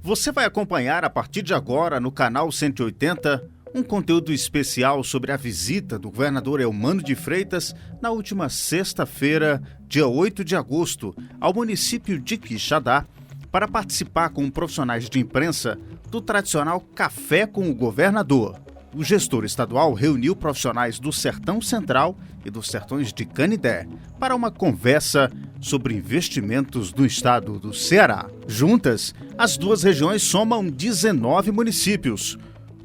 Você vai acompanhar a partir de agora no canal 180 um conteúdo especial sobre a visita do governador Eumano de Freitas na última sexta-feira, dia 8 de agosto, ao município de Quixadá, para participar com profissionais de imprensa do tradicional Café com o Governador. O gestor estadual reuniu profissionais do Sertão Central e dos Sertões de Canindé para uma conversa sobre investimentos no estado do Ceará. Juntas, as duas regiões somam 19 municípios.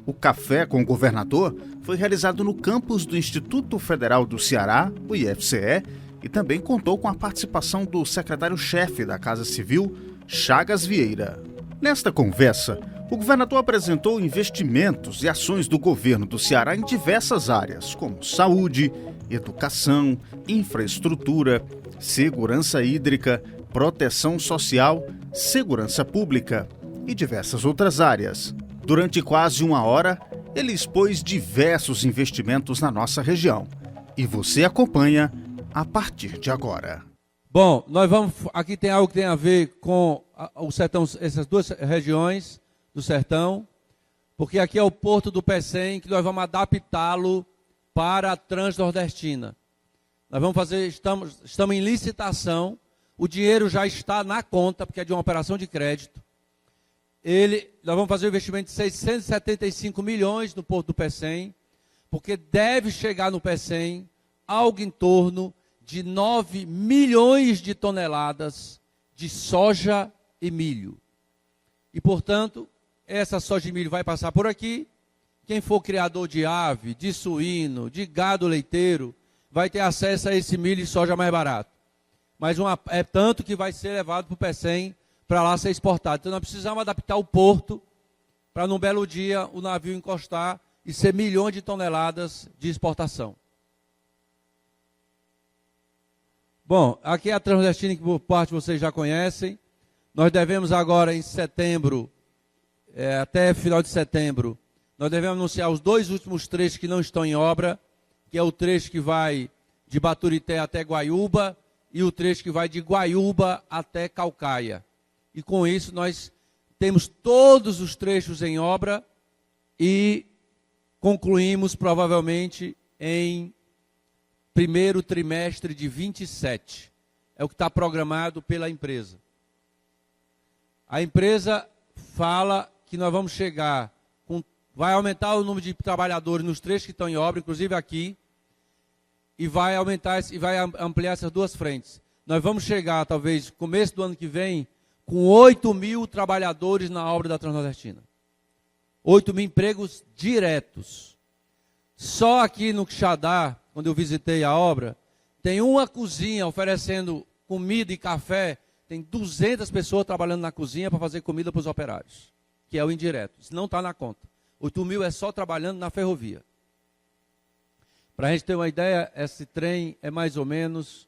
O Café com o Governador foi realizado no campus do Instituto Federal do Ceará, o IFCE, e também contou com a participação do secretário-chefe da Casa Civil, Chagas Vieira. Nesta conversa, o governador apresentou investimentos e ações do governo do Ceará em diversas áreas, como saúde, educação, infraestrutura, segurança hídrica, proteção social, segurança pública e diversas outras áreas. Durante quase uma hora, ele expôs diversos investimentos na nossa região. E você acompanha a partir de agora. Bom, aqui tem algo que tem a ver com o sertão, essas duas regiões do sertão, porque aqui é o Porto do Pecém, que nós vamos adaptá-lo para a Transnordestina. Nós vamos fazer, estamos em licitação, o dinheiro já está na conta, porque é de uma operação de crédito. Nós vamos fazer um investimento de 675 milhões no Porto do Pecém, porque deve chegar no Pecém algo em torno de 9 milhões de toneladas de soja e milho. E, portanto, essa soja e milho vai passar por aqui. Quem for criador de ave, de suíno, de gado leiteiro, vai ter acesso a esse milho e soja mais barato. Mas é tanto que vai ser levado para o Pecém para lá ser exportado. Então nós precisamos adaptar o porto para num belo dia o navio encostar e ser milhões de toneladas de exportação. Bom, aqui é a Transnordestina, que por parte vocês já conhecem. Nós devemos agora em setembro, até final de setembro, nós devemos anunciar os dois últimos trechos que não estão em obra, que é o trecho que vai de Baturité até Guaiúba e o trecho que vai de Guaiúba até Caucaia. E com isso nós temos todos os trechos em obra e concluímos provavelmente em primeiro trimestre de 27. É o que está programado pela empresa. A empresa fala que nós vamos chegar, vai aumentar o número de trabalhadores nos trechos que estão em obra, inclusive aqui, e vai ampliar essas duas frentes. Nós vamos chegar, talvez, começo do ano que vem, com 8 mil trabalhadores na obra da Transnordestina. 8 mil empregos diretos. Só aqui no Quixadá, quando eu visitei a obra, tem uma cozinha oferecendo comida e café, tem 200 pessoas trabalhando na cozinha para fazer comida para os operários, que é o indireto. Isso não está na conta. 8 mil é só trabalhando na ferrovia. Para a gente ter uma ideia, esse trem é mais ou menos...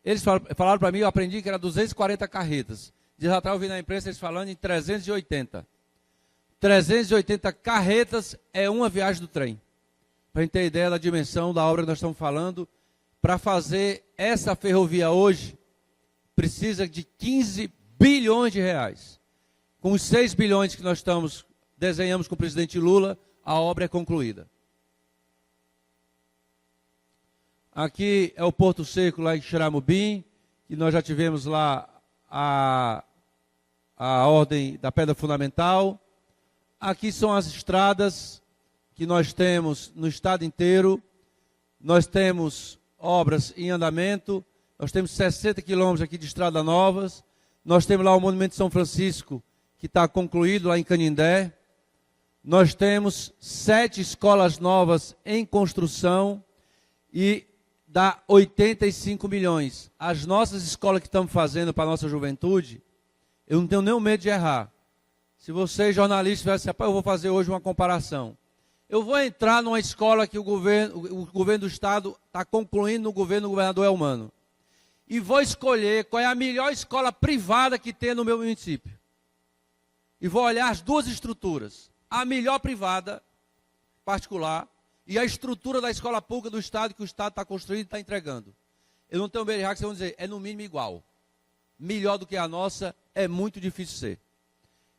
Eles falaram para mim, eu aprendi que era 240 carretas. Dias atrás eu vi na imprensa eles falando em 380. 380 carretas é uma viagem do trem. Para a gente ter ideia da dimensão da obra que nós estamos falando, para fazer essa ferrovia hoje, precisa de 15 bilhões de reais. Com os 6 bilhões que nós desenhamos com o presidente Lula, a obra é concluída. Aqui é o Porto Seco, lá em Xeramubim, que nós já tivemos lá a ordem da pedra fundamental. Aqui são as estradas que nós temos no estado inteiro. Nós temos obras em andamento. Nós temos 60 quilômetros aqui de estrada novas. Nós temos lá o Monumento de São Francisco, que está concluído lá em Canindé. Nós temos 7 escolas novas em construção e dá 85 milhões. As nossas escolas que estamos fazendo para a nossa juventude, eu não tenho nenhum medo de errar. Se vocês, jornalistas, tivessem assim, eu vou fazer hoje uma comparação. Eu vou entrar numa escola que o governo do Estado está concluindo no governo do governador Eumano. E vou escolher qual é a melhor escola privada que tem no meu município. E vou olhar as duas estruturas. A melhor privada, particular, e a estrutura da escola pública do Estado, que o Estado está construindo e está entregando. eu não tenho medo de errar, que vocês vão dizer, é no mínimo igual. Melhor do que a nossa, é muito difícil ser.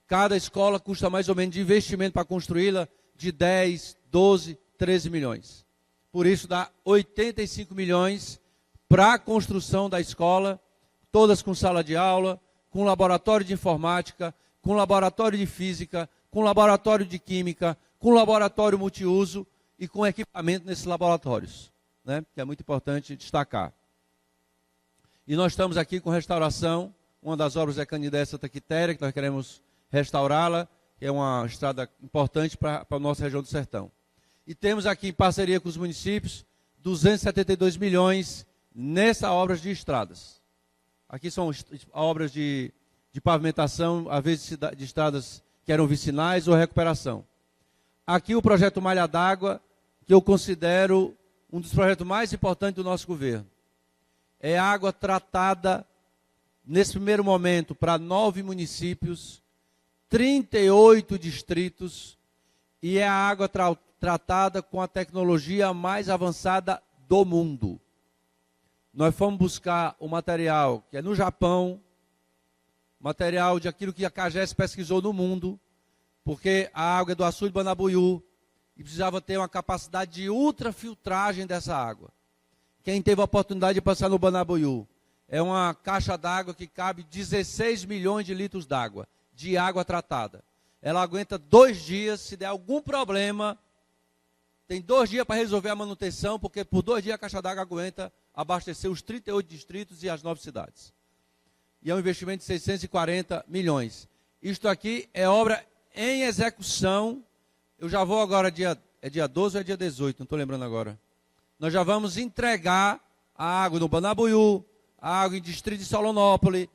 Cada escola custa mais ou menos de investimento para construí-la de 10, 12, 13 milhões. Por isso dá 85 milhões para a construção da escola, todas com sala de aula, com laboratório de informática, com laboratório de física, com laboratório de química, com laboratório multiuso e com equipamento nesses laboratórios, né? Que é muito importante destacar. E nós estamos aqui com restauração, uma das obras é Canindé Santa Quitéria, que nós queremos restaurá-la, que é uma estrada importante para a nossa região do Sertão. E temos aqui, em parceria com os municípios, 272 milhões nessa obras de estradas. Aqui são obras de pavimentação, às vezes de estradas que eram vicinais ou recuperação. Aqui o projeto Malha d'Água, que eu considero um dos projetos mais importantes do nosso governo. É água tratada, nesse primeiro momento, para 9 municípios, 38 distritos, e é a água tratada com a tecnologia mais avançada do mundo. Nós fomos buscar o material que é no Japão, material de aquilo que a CAGES pesquisou no mundo, porque a água é do açude de Banabuiú e precisava ter uma capacidade de ultrafiltragem dessa água. Quem teve a oportunidade de passar no Banabuiú, é uma caixa d'água que cabe 16 milhões de litros d'água, de água tratada. Ela aguenta 2 dias, se der algum problema, tem 2 dias para resolver a manutenção, porque por 2 dias a caixa d'água aguenta abastecer os 38 distritos e as 9 cidades. E é um investimento de 640 milhões. Isto aqui é obra em execução. Eu já vou agora, dia 12 ou é dia 18, não estou lembrando agora. Nós já vamos entregar a água no Banabuiú, a água em distrito de Solonópolis,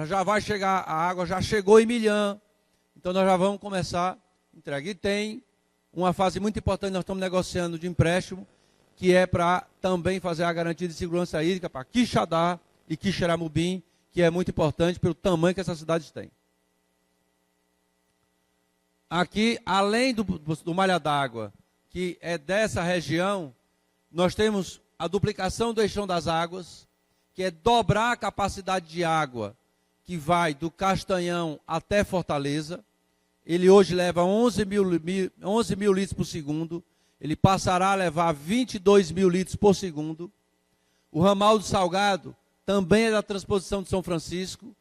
já vai chegar, a água já chegou em Milhã, então nós já vamos começar a entrega. E tem uma fase muito importante, nós estamos negociando de empréstimo, que é para também fazer a garantia de segurança hídrica para Quixadá e Quixeramobim, que é muito importante pelo tamanho que essas cidades têm. Aqui, além do Malha d'Água, que é dessa região, nós temos a duplicação do eixão das águas, que é dobrar a capacidade de água que vai do Castanhão até Fortaleza. Ele hoje leva 11 mil litros por segundo, ele passará a levar 22 mil litros por segundo. O ramal do Salgado também é da transposição de São Francisco,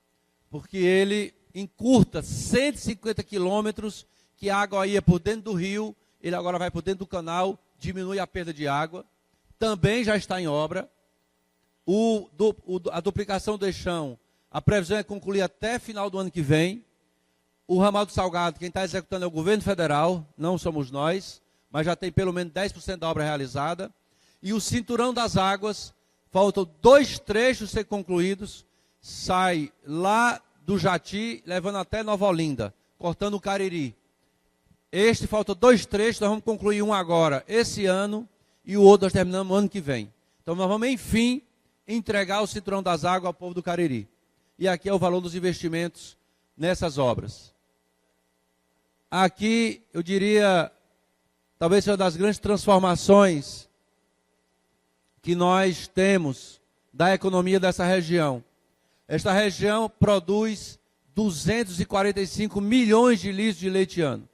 porque ele encurta 150 quilômetros, que a água ia por dentro do rio, ele agora vai por dentro do canal, diminui a perda de água. Também já está em obra. A duplicação do eixão, a previsão é concluir até final do ano que vem. O ramal do Salgado, quem está executando é o governo federal, não somos nós, mas já tem pelo menos 10% da obra realizada. E o cinturão das águas, faltam 2 trechos ser concluídos, sai lá do Jati, levando até Nova Olinda, cortando o Cariri. Faltam 2 trechos, nós vamos concluir um agora, esse ano, e o outro nós terminamos no ano que vem. Então nós vamos, enfim, entregar o cinturão das águas ao povo do Cariri. E aqui é o valor dos investimentos nessas obras. Aqui, eu diria, talvez seja uma das grandes transformações que nós temos da economia dessa região. Esta região produz 245 milhões de litros de leite ano.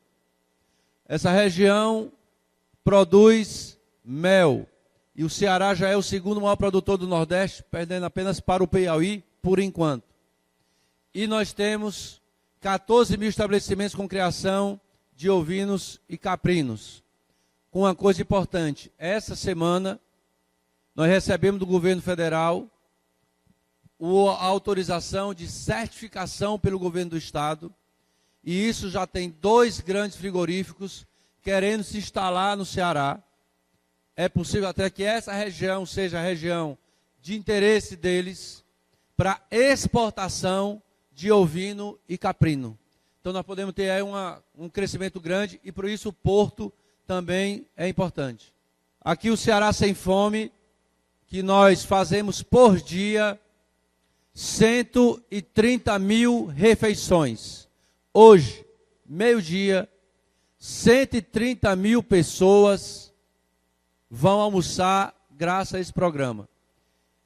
Essa região produz mel. E o Ceará já é o segundo maior produtor do Nordeste, perdendo apenas para o Piauí, por enquanto. E nós temos 14 mil estabelecimentos com criação de ovinos e caprinos. Com uma coisa importante, essa semana nós recebemos do governo federal a autorização de certificação pelo governo do estado, e isso já tem 2 grandes frigoríficos querendo se instalar no Ceará. É possível até que essa região seja a região de interesse deles para exportação de ovino e caprino. Então nós podemos ter aí um crescimento grande e por isso o porto também é importante. Aqui o Ceará Sem Fome, que nós fazemos por dia 130 mil refeições. Hoje, meio-dia, 130 mil pessoas vão almoçar graças a esse programa.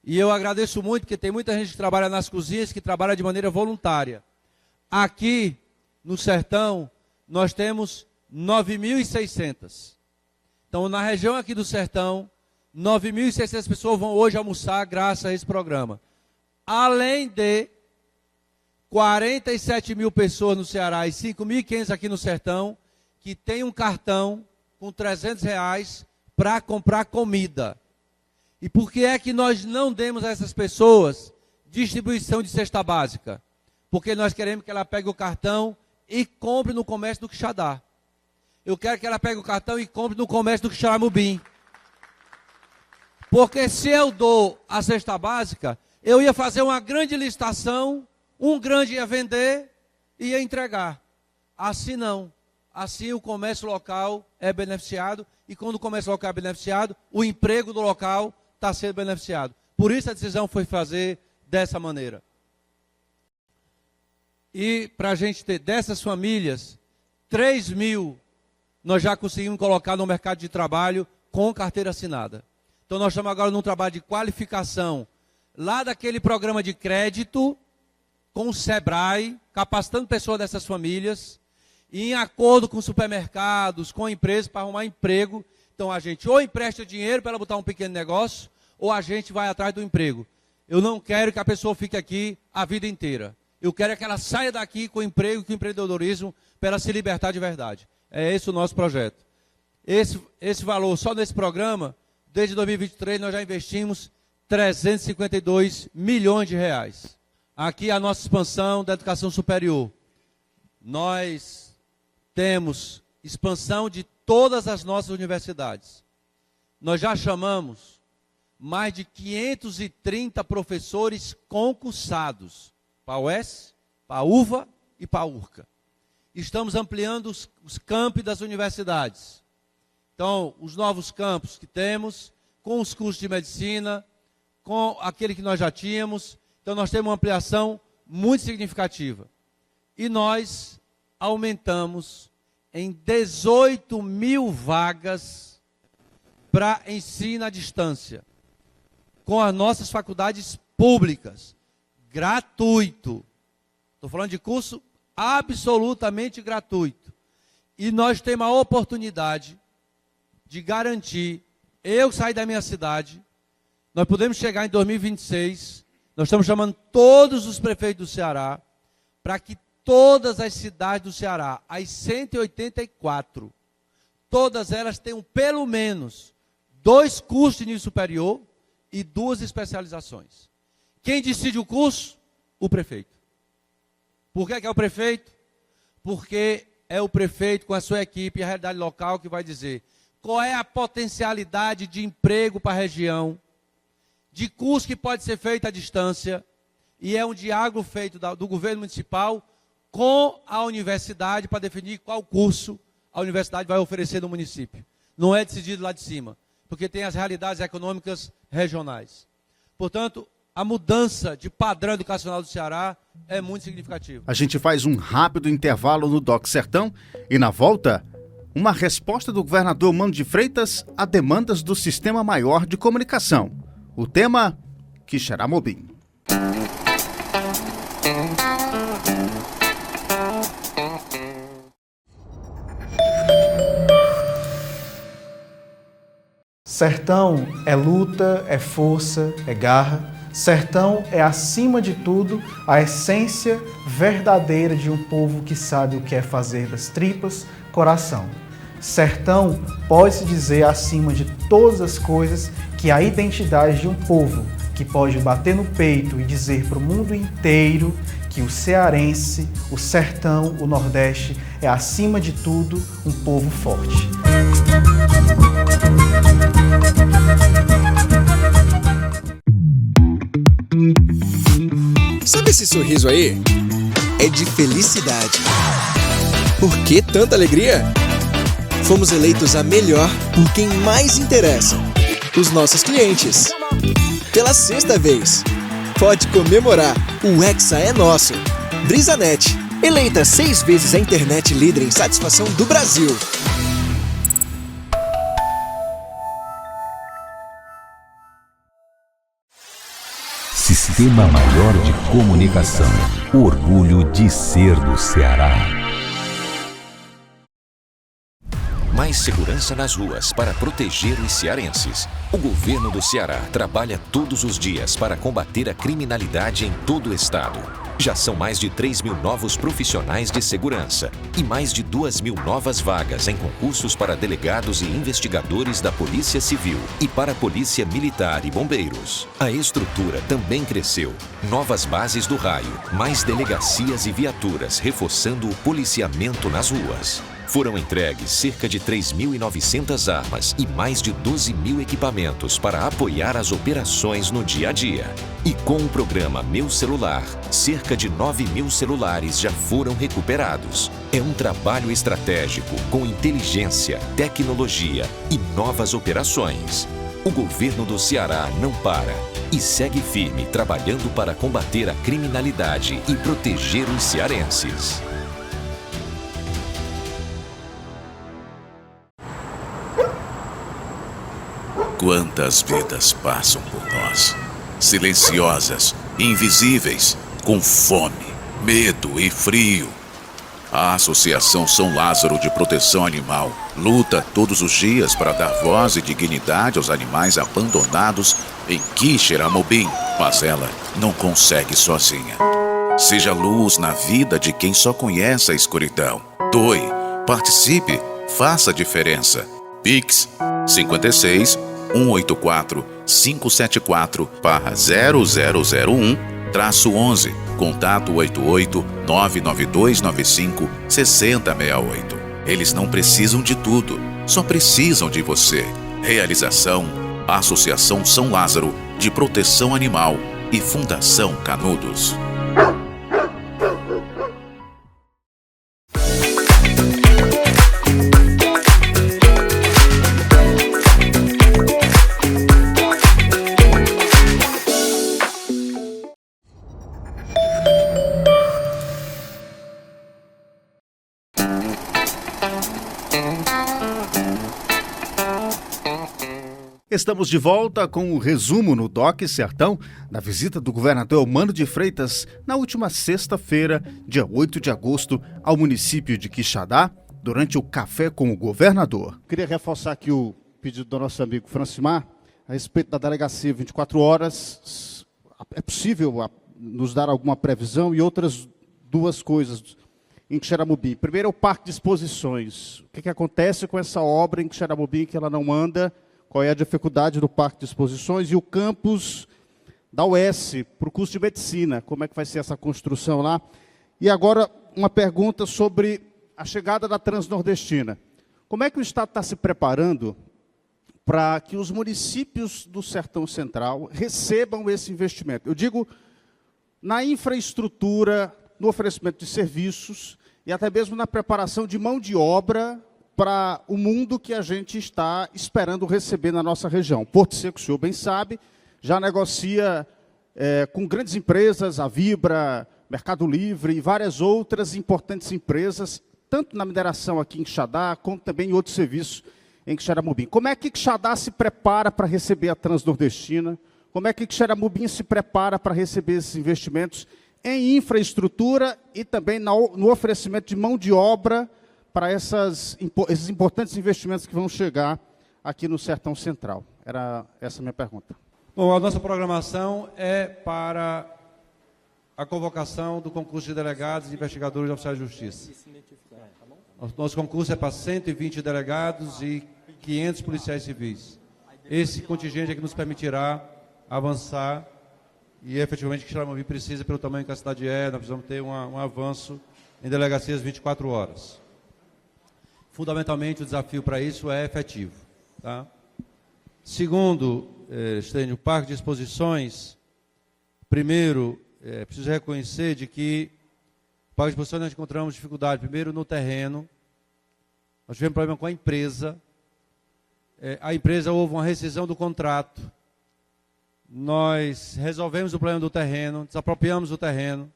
E eu agradeço muito, porque tem muita gente que trabalha nas cozinhas, que trabalha de maneira voluntária. Aqui, no Sertão, nós temos 9.600. Então, na região aqui do Sertão, 9.600 pessoas vão hoje almoçar graças a esse programa. Além de 47 mil pessoas no Ceará e 5.500 aqui no Sertão, que tem um cartão com R$300 para comprar comida. E por que é que nós não demos a essas pessoas distribuição de cesta básica? Porque nós queremos que ela pegue o cartão e compre no comércio do Quixadá. Eu quero que ela pegue o cartão e compre no comércio do Quixaramubim. Porque se eu dou a cesta básica, eu ia fazer uma grande licitação, um grande ia vender e ia entregar. Assim não. Assim o comércio local é beneficiado, e quando o comércio local é beneficiado, o emprego do local está sendo beneficiado. Por isso a decisão foi fazer dessa maneira. E para a gente ter dessas famílias, 3.000 nós já conseguimos colocar no mercado de trabalho com carteira assinada. Então nós estamos agora num trabalho de qualificação, lá daquele programa de crédito, com o Sebrae, capacitando pessoas dessas famílias, e em acordo com supermercados, com empresas, para arrumar emprego. Então a gente ou empresta dinheiro para ela botar um pequeno negócio, ou a gente vai atrás do emprego. Eu não quero que a pessoa fique aqui a vida inteira. Eu quero que ela saia daqui com emprego, com empreendedorismo, para ela se libertar de verdade. É esse o nosso projeto. Esse valor, só nesse programa, desde 2023, nós já investimos 352 milhões de reais. Aqui a nossa expansão da educação superior. Nós temos expansão de todas as nossas universidades. Nós já chamamos mais de 530 professores concursados para a UES, para a UVA e para a URCA. Estamos ampliando os campi das universidades. Então, os novos campos que temos, com os cursos de medicina, com aquele que nós já tínhamos. Então, nós temos uma ampliação muito significativa. E nós aumentamos em 18.000 vagas para ensino à distância, com as nossas faculdades públicas, gratuito. Estou falando de curso absolutamente gratuito. E nós temos a oportunidade de garantir, eu sair da minha cidade, nós podemos chegar em 2026, nós estamos chamando todos os prefeitos do Ceará, para que todas as cidades do Ceará, as 184, todas elas tenham pelo menos 2 cursos de nível superior e 2 especializações. Quem decide o curso? O prefeito. Por que é o prefeito? Porque é o prefeito com a sua equipe e a realidade local que vai dizer qual é a potencialidade de emprego para a região, de curso que pode ser feito à distância, e é um diálogo feito do governo municipal com a universidade para definir qual curso a universidade vai oferecer no município. Não é decidido lá de cima, porque tem as realidades econômicas regionais. Portanto, a mudança de padrão educacional do Ceará é muito significativa. A gente faz um rápido intervalo no Doc Sertão e, na volta, uma resposta do governador Eumano de Freitas a demandas do Sistema Maior de Comunicação. O tema, Quixaramubim. Sertão é luta, é força, é garra. Sertão é, acima de tudo, a essência verdadeira de um povo que sabe o que é fazer das tripas coração. Sertão pode-se dizer, acima de todas as coisas, que a identidade de um povo que pode bater no peito e dizer para o mundo inteiro que o cearense, o sertão, o Nordeste é, acima de tudo, um povo forte. Sabe esse sorriso aí? É de felicidade. Por que tanta alegria? Fomos eleitos a melhor por quem mais interessa, os nossos clientes. Pela 6ª vez. Pode comemorar, o Hexa é nosso. BrisaNet, eleita 6 vezes a internet líder em satisfação do Brasil. Sistema Maior de Comunicação. O orgulho de ser do Ceará. Mais segurança nas ruas para proteger os cearenses. O governo do Ceará trabalha todos os dias para combater a criminalidade em todo o estado. Já são mais de 3.000 novos profissionais de segurança e mais de 2.000 novas vagas em concursos para delegados e investigadores da Polícia Civil e para a Polícia Militar e Bombeiros. A estrutura também cresceu. Novas bases do raio, mais delegacias e viaturas reforçando o policiamento nas ruas. Foram entregues cerca de 3.900 armas e mais de 12.000 equipamentos para apoiar as operações no dia a dia. E com o programa Meu Celular, cerca de 9.000 celulares já foram recuperados. É um trabalho estratégico com inteligência, tecnologia e novas operações. O governo do Ceará não para e segue firme trabalhando para combater a criminalidade e proteger os cearenses. Quantas vidas passam por nós, silenciosas, invisíveis, com fome, medo e frio. A Associação São Lázaro de Proteção Animal luta todos os dias para dar voz e dignidade aos animais abandonados em Quixeramobim, mas ela não consegue sozinha. Seja luz na vida de quem só conhece a escuridão. Doe, participe, faça a diferença. Pix 56 184 574/0001-11, contato 88 99295 6068. Eles não precisam de tudo, só precisam de você. Realização: Associação São Lázaro de Proteção Animal e Fundação Canudos. Estamos de volta com o resumo no DOC Sertão da visita do governador Eumano de Freitas na última sexta-feira, dia 8 de agosto, ao município de Quixadá, durante o Café com o Governador. Queria reforçar aqui o pedido do nosso amigo Francimar a respeito da delegacia 24 horas. É possível nos dar alguma previsão? E outras duas coisas em Quixeramobim. Primeiro é o Parque de Exposições. O que acontece com essa obra em Quixeramobim que ela não anda? Qual é a dificuldade do Parque de Exposições? E o campus da UES, para o curso de Medicina. Como é que vai ser essa construção lá? E agora, uma pergunta sobre a chegada da Transnordestina. Como é que o Estado está se preparando para que os municípios do Sertão Central recebam esse investimento? Eu digo na infraestrutura, no oferecimento de serviços e até mesmo na preparação de mão de obra para o mundo que a gente está esperando receber na nossa região. Porto Seco, o senhor bem sabe, já negocia com grandes empresas, a Vibra, Mercado Livre e várias outras importantes empresas, tanto na mineração aqui em Quixadá, como também em outros serviços em Quixeramobim. Como é que Quixadá se prepara para receber a Transnordestina? Como é que Quixeramobim se prepara para receber esses investimentos em infraestrutura e também no oferecimento de mão de obra para esses importantes investimentos que vão chegar aqui no Sertão Central? Era essa a minha pergunta. Bom, a nossa programação é para a convocação do concurso de delegados e investigadores de oficiais de justiça. O nosso concurso é para 120 delegados e 500 policiais civis. Esse contingente é que nos permitirá avançar e, efetivamente, Quixeramobim precisa, pelo tamanho que a cidade nós precisamos ter um avanço em delegacias 24 horas. Fundamentalmente, o desafio para isso é efetivo. Tá? Segundo, Estênio, o Parque de Exposições, primeiro, preciso reconhecer de que o Parque de Exposições nós encontramos dificuldade, primeiro no terreno, nós tivemos problema com a empresa houve uma rescisão do contrato, nós resolvemos o problema do terreno, desapropriamos o terreno,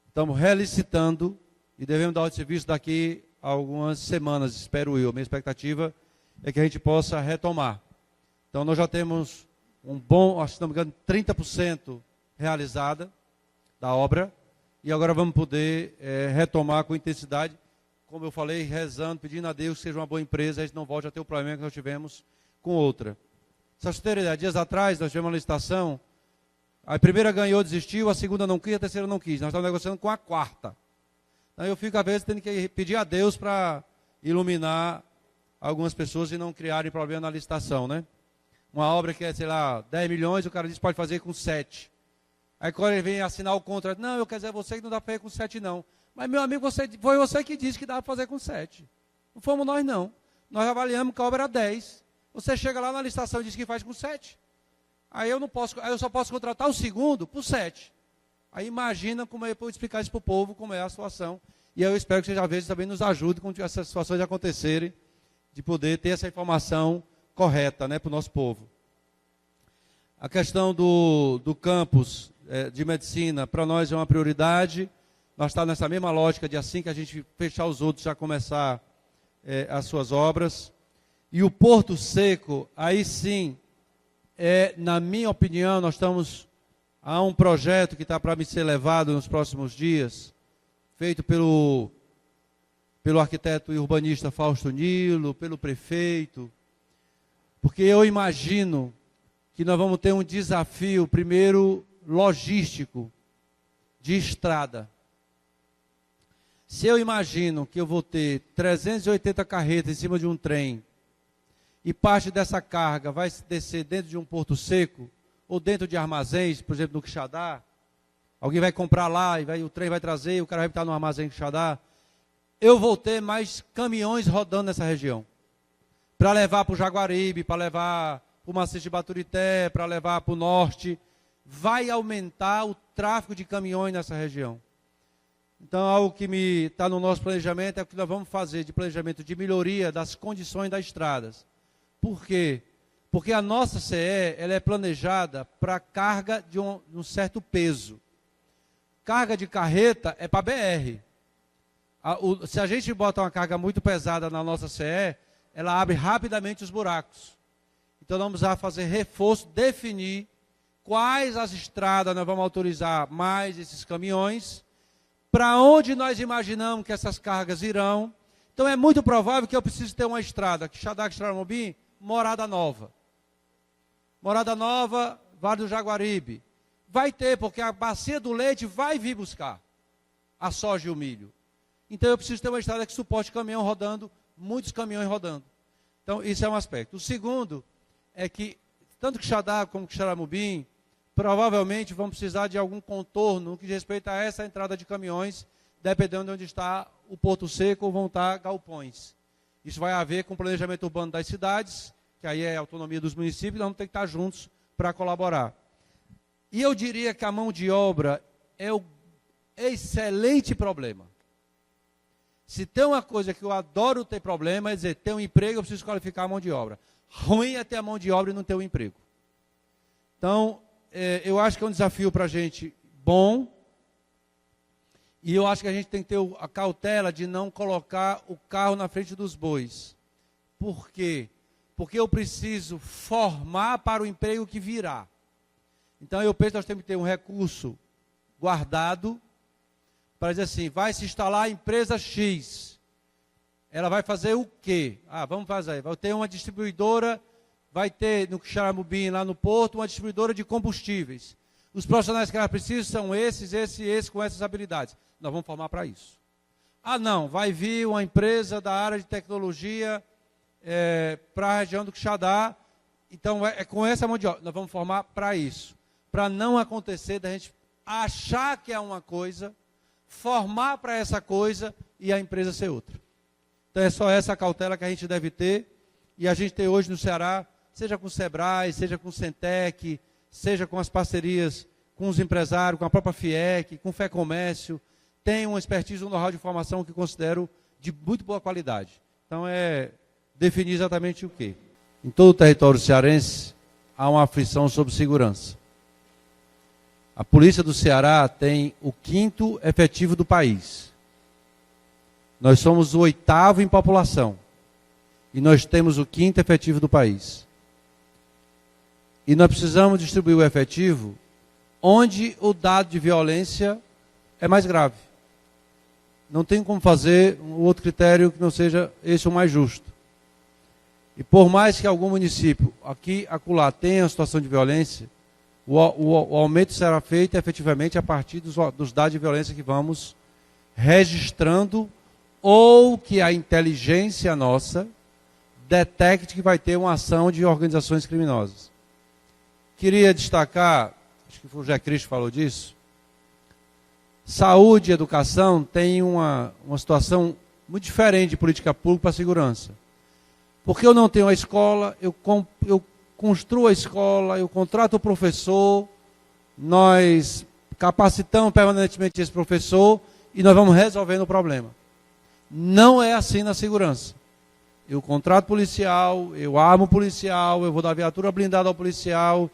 estamos relicitando e devemos dar o serviço daqui algumas semanas, espero eu. Minha expectativa é que a gente possa retomar. Então, nós já temos acho que não me engano, 30% realizada da obra. E agora vamos poder retomar com intensidade, como eu falei, rezando, pedindo a Deus que seja uma boa empresa, a gente não volte a ter o problema que nós tivemos com outra. Só para ter ideia, dias atrás nós tivemos uma licitação, a primeira ganhou, desistiu, a segunda não quis, a terceira não quis. Nós estamos negociando com a quarta. Então eu fico, às vezes, tendo que pedir a Deus para iluminar algumas pessoas e não criarem problema na licitação, né? Uma obra que é, sei lá, 10 milhões, o cara diz que pode fazer com 7. Aí quando ele vem assinar o contrato, não, eu quero dizer a você que não dá para fazer com 7 não. Mas meu amigo, foi você que disse que dá para fazer com 7. Não fomos nós não. Nós avaliamos que a obra era 10. Você chega lá na licitação e diz que faz com 7. Aí eu só posso contratar o segundo por 7. Aí imagina como eu vou explicar isso para o povo, como é a situação. E eu espero que vocês às vezes também nos ajudem quando essas situações acontecerem, de poder ter essa informação correta, né, para o nosso povo. A questão do campus de medicina, para nós é uma prioridade. Nós estamos nessa mesma lógica de assim que a gente fechar os outros, já começar as suas obras. E o Porto Seco, aí sim, na minha opinião, nós estamos a um projeto que está para ser levado nos próximos dias, feito pelo arquiteto e urbanista Fausto Nilo, pelo prefeito, porque eu imagino que nós vamos ter um desafio, primeiro, logístico, de estrada. Se eu imagino que eu vou ter 380 carretas em cima de um trem, e parte dessa carga vai descer dentro de um porto seco, ou dentro de armazéns, por exemplo, no Quixadá, alguém vai comprar lá, o trem vai trazer, o cara vai estar no armazém Quixadá, eu vou ter mais caminhões rodando nessa região, para levar para o Jaguaribe, para levar para o Maciço de Baturité, para levar para o norte, vai aumentar o tráfego de caminhões nessa região. Então, algo que está no nosso planejamento é o que nós vamos fazer de planejamento de melhoria das condições das estradas. Por quê? Porque a nossa CE ela é planejada para carga de um certo peso. Carga de carreta é para BR. Se a gente bota uma carga muito pesada na nossa CE, ela abre rapidamente os buracos. Então, nós vamos fazer reforço, definir quais as estradas nós vamos autorizar mais esses caminhões, para onde nós imaginamos que essas cargas irão. Então, é muito provável que eu precise ter uma estrada, Quixadá, Quixaramobim, Morada Nova. Morada Nova, Vale do Jaguaribe. Vai ter, porque a bacia do leite vai vir buscar a soja e o milho. Então, eu preciso ter uma estrada que suporte caminhão rodando, muitos caminhões rodando. Então, isso é um aspecto. O segundo é que, tanto Quixadá como Quixaramobim, provavelmente vão precisar de algum contorno no que diz respeito a essa entrada de caminhões, dependendo de onde está o Porto Seco, ou vão estar galpões. Isso vai haver com o planejamento urbano das cidades, que aí é a autonomia dos municípios, nós vamos ter que estar juntos para colaborar. E eu diria que a mão de obra é o excelente problema. Se tem uma coisa que eu adoro ter problema, é dizer, ter um emprego, eu preciso qualificar a mão de obra. Ruim é ter a mão de obra e não ter um emprego. Então, eu acho que é um desafio para a gente bom, e eu acho que a gente tem que ter a cautela de não colocar o carro na frente dos bois. Por quê? Porque eu preciso formar para o emprego que virá. Então, eu penso que nós temos que ter um recurso guardado para dizer assim, vai se instalar a empresa X. Ela vai fazer o quê? Vamos fazer. Vai ter uma distribuidora, vai ter no Quixaramobim, lá no Porto, uma distribuidora de combustíveis. Os profissionais que ela precisa são esses, com essas habilidades. Nós vamos formar para isso. Não, vai vir uma empresa da área de tecnologia para a região do Quixadá, então é com essa mão de obra. Nós vamos formar para isso. Para não acontecer da gente achar que é uma coisa, formar para essa coisa e a empresa ser outra. Então é só essa cautela que a gente deve ter, e a gente tem hoje no Ceará, seja com o Sebrae, seja com o Centec, seja com as parcerias com os empresários, com a própria FIEC, com o FEComércio, tem uma expertise, um know-how de formação que considero de muito boa qualidade. Então é definir exatamente o quê? Em todo o território cearense há uma aflição sobre segurança. A polícia do Ceará tem o 5º efetivo do país. Nós somos o 8º em população. E nós temos o 5º efetivo do país. E nós precisamos distribuir o efetivo onde o dado de violência é mais grave. Não tem como fazer um outro critério que não seja esse o mais justo. E por mais que algum município, aqui, acolá, tenha a situação de violência, o aumento será feito efetivamente a partir dos dados de violência que vamos registrando ou que a inteligência nossa detecte que vai ter uma ação de organizações criminosas. Queria destacar, acho que foi o José Cristo que falou disso, saúde e educação tem uma situação muito diferente de política pública para a segurança. Porque eu não tenho a escola, eu construo a escola, eu contrato o professor, nós capacitamos permanentemente esse professor e nós vamos resolvendo o problema. Não é assim na segurança. Eu contrato policial, eu armo policial, eu vou dar viatura blindada ao policial,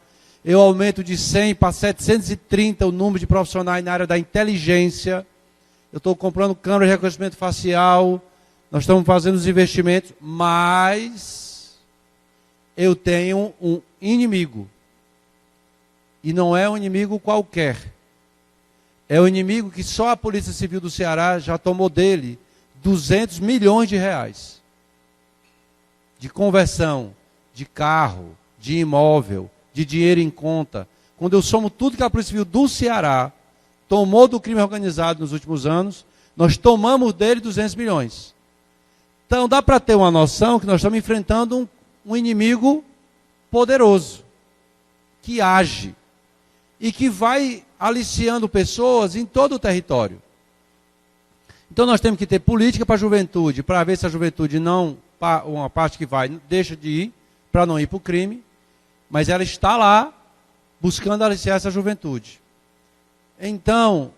eu aumento de 100 para 730 o número de profissionais na área da inteligência, eu estou comprando câmera de reconhecimento facial, nós estamos fazendo os investimentos, mas eu tenho um inimigo. E não é um inimigo qualquer. É um inimigo que só a Polícia Civil do Ceará já tomou dele 200 milhões de reais. De conversão, de carro, de imóvel, de dinheiro em conta. Quando eu somo tudo que a Polícia Civil do Ceará tomou do crime organizado nos últimos anos, nós tomamos dele 200 milhões. Então dá para ter uma noção que nós estamos enfrentando um inimigo poderoso, que age e que vai aliciando pessoas em todo o território. Então nós temos que ter política para a juventude, para ver se a juventude não, uma parte que vai, deixa de ir, para não ir para o crime, mas ela está lá buscando aliciar essa juventude. Então,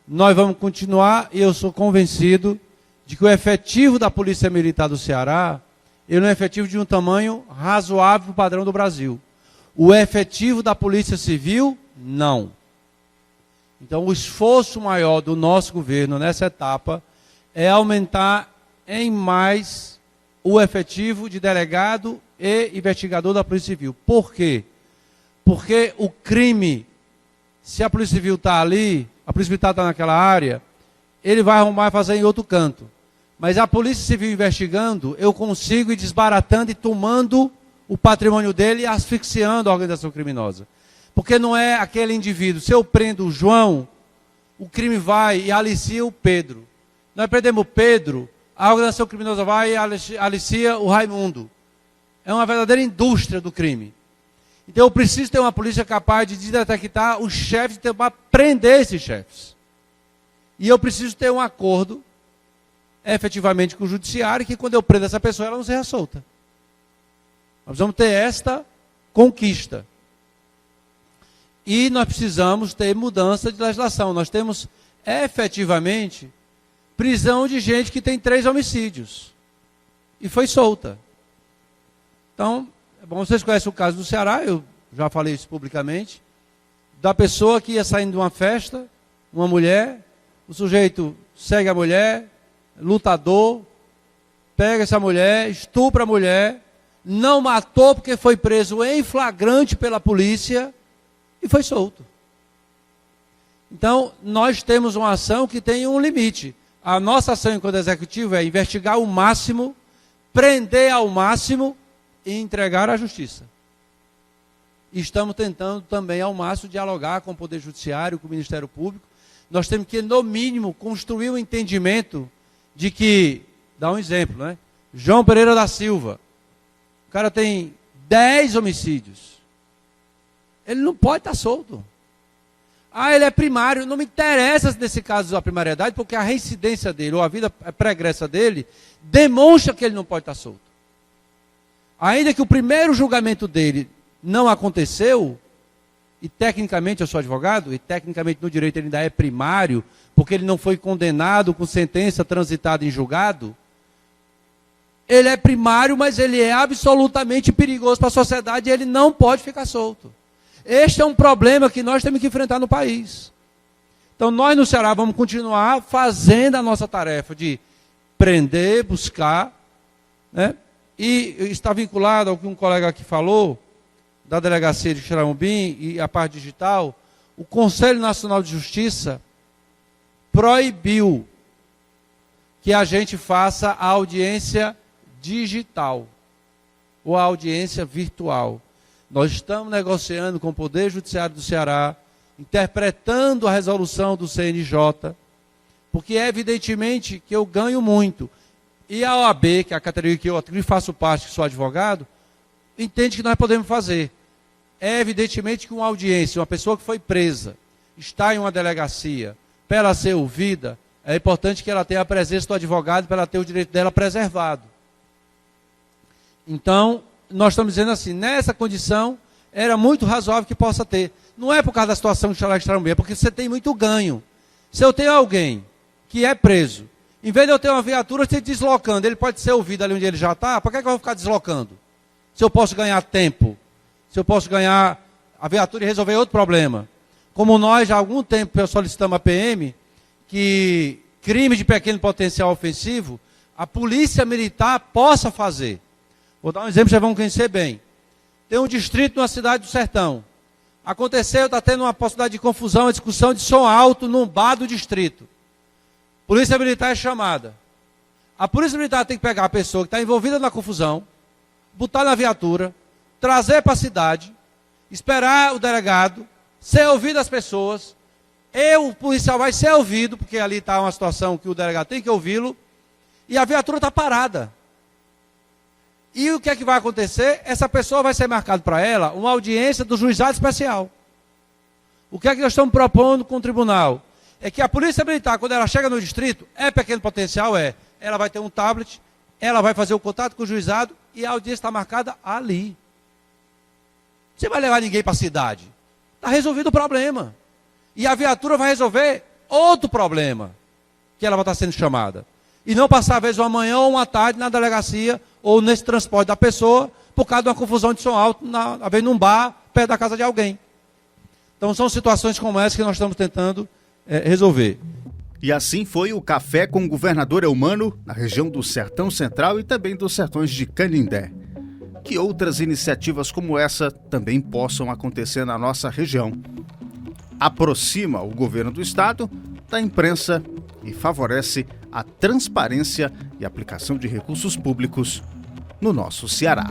nós vamos continuar, e eu sou convencido de que o efetivo da Polícia Militar do Ceará, ele é um efetivo de um tamanho razoável para o padrão do Brasil. O efetivo da Polícia Civil, não. Então, o esforço maior do nosso governo nessa etapa é aumentar em mais o efetivo de delegado e investigador da Polícia Civil. Por quê? Porque o crime, se a Polícia Civil está ali, a Polícia Militar está naquela área, ele vai arrumar e fazer em outro canto. Mas a Polícia Civil investigando, eu consigo ir desbaratando e tomando o patrimônio dele e asfixiando a organização criminosa. Porque não é aquele indivíduo. Se eu prendo o João, o crime vai e alicia o Pedro. Nós prendemos o Pedro, a organização criminosa vai e alicia o Raimundo. É uma verdadeira indústria do crime. Então eu preciso ter uma polícia capaz de detectar os chefes e para prender esses chefes. E eu preciso ter um acordo efetivamente com o judiciário, que quando eu prendo essa pessoa, ela não seja solta. Nós precisamos ter esta conquista. E nós precisamos ter mudança de legislação. Nós temos efetivamente prisão de gente que tem 3 homicídios. E foi solta. Então, bom, vocês conhecem o caso do Ceará, eu já falei isso publicamente, da pessoa que ia saindo de uma festa, uma mulher, o sujeito segue a mulher, lutador, pega essa mulher, estupra a mulher, não matou porque foi preso em flagrante pela polícia e foi solto. Então, nós temos uma ação que tem um limite. A nossa ação enquanto executivo é investigar o máximo, prender ao máximo e entregar à justiça. E estamos tentando também ao máximo dialogar com o Poder Judiciário, com o Ministério Público. Nós temos que, no mínimo, construir um entendimento de que, dá um exemplo, né? João Pereira da Silva, o cara tem 10 homicídios. Ele não pode estar solto. Ah, ele é primário. Não me interessa nesse caso a primariedade, porque a reincidência dele, ou a vida pregressa dele, demonstra que ele não pode estar solto. Ainda que o primeiro julgamento dele não aconteceu, e tecnicamente eu sou advogado, e tecnicamente no direito ele ainda é primário, porque ele não foi condenado com sentença transitada em julgado, ele é primário, mas ele é absolutamente perigoso para a sociedade e ele não pode ficar solto. Este é um problema que nós temos que enfrentar no país. Então nós no Ceará vamos continuar fazendo a nossa tarefa de prender, buscar, né? E está vinculado ao que um colega aqui falou, da Delegacia de Xaramubim e a parte digital, o Conselho Nacional de Justiça proibiu que a gente faça a audiência digital ou a audiência virtual. Nós estamos negociando com o Poder Judiciário do Ceará, interpretando a resolução do CNJ, porque é evidentemente que eu ganho muito. E a OAB, que é a categoria que eu faço parte, que sou advogado, entende que nós podemos fazer. É evidentemente que uma audiência, uma pessoa que foi presa, está em uma delegacia, para ela ser ouvida, é importante que ela tenha a presença do advogado para ela ter o direito dela preservado. Então, nós estamos dizendo assim, nessa condição, era muito razoável que possa ter. Não é por causa da situação de Xaramubim, é porque você tem muito ganho. Se eu tenho alguém que é preso, em vez de eu ter uma viatura se deslocando, ele pode ser ouvido ali onde ele já está, por que eu vou ficar deslocando? Se eu posso ganhar tempo, se eu posso ganhar a viatura e resolver outro problema. Como nós, já há algum tempo, solicitamos a PM, que crime de pequeno potencial ofensivo, a polícia militar possa fazer. Vou dar um exemplo que vocês vão conhecer bem. Tem um distrito na cidade do Sertão. Aconteceu, está tendo uma possibilidade de confusão, uma discussão de som alto num bar do distrito. Polícia militar é chamada. A polícia militar tem que pegar a pessoa que está envolvida na confusão, botar na viatura, trazer para a cidade, esperar o delegado, ser ouvido as pessoas, o policial vai ser ouvido, porque ali está uma situação que o delegado tem que ouvi-lo, e a viatura está parada. E o que é que vai acontecer? Essa pessoa vai ser marcado para ela uma audiência do juizado especial. O que é que nós estamos propondo com o tribunal? É que a polícia militar, quando ela chega no distrito, é pequeno potencial, ela vai ter um tablet, ela vai fazer o contato com o juizado e a audiência está marcada ali. Você vai levar ninguém para a cidade. Está resolvido o problema. E a viatura vai resolver outro problema que ela vai estar sendo chamada. E não passar, às vezes, uma manhã ou uma tarde na delegacia ou nesse transporte da pessoa por causa de uma confusão de som alto, às vezes num bar, perto da casa de alguém. Então são situações como essa que nós estamos tentando resolver. E assim foi o Café com o Governador Eumano, na região do Sertão Central e também dos sertões de Canindé. Que outras iniciativas como essa também possam acontecer na nossa região. Aproxima o governo do estado da imprensa e favorece a transparência e aplicação de recursos públicos no nosso Ceará.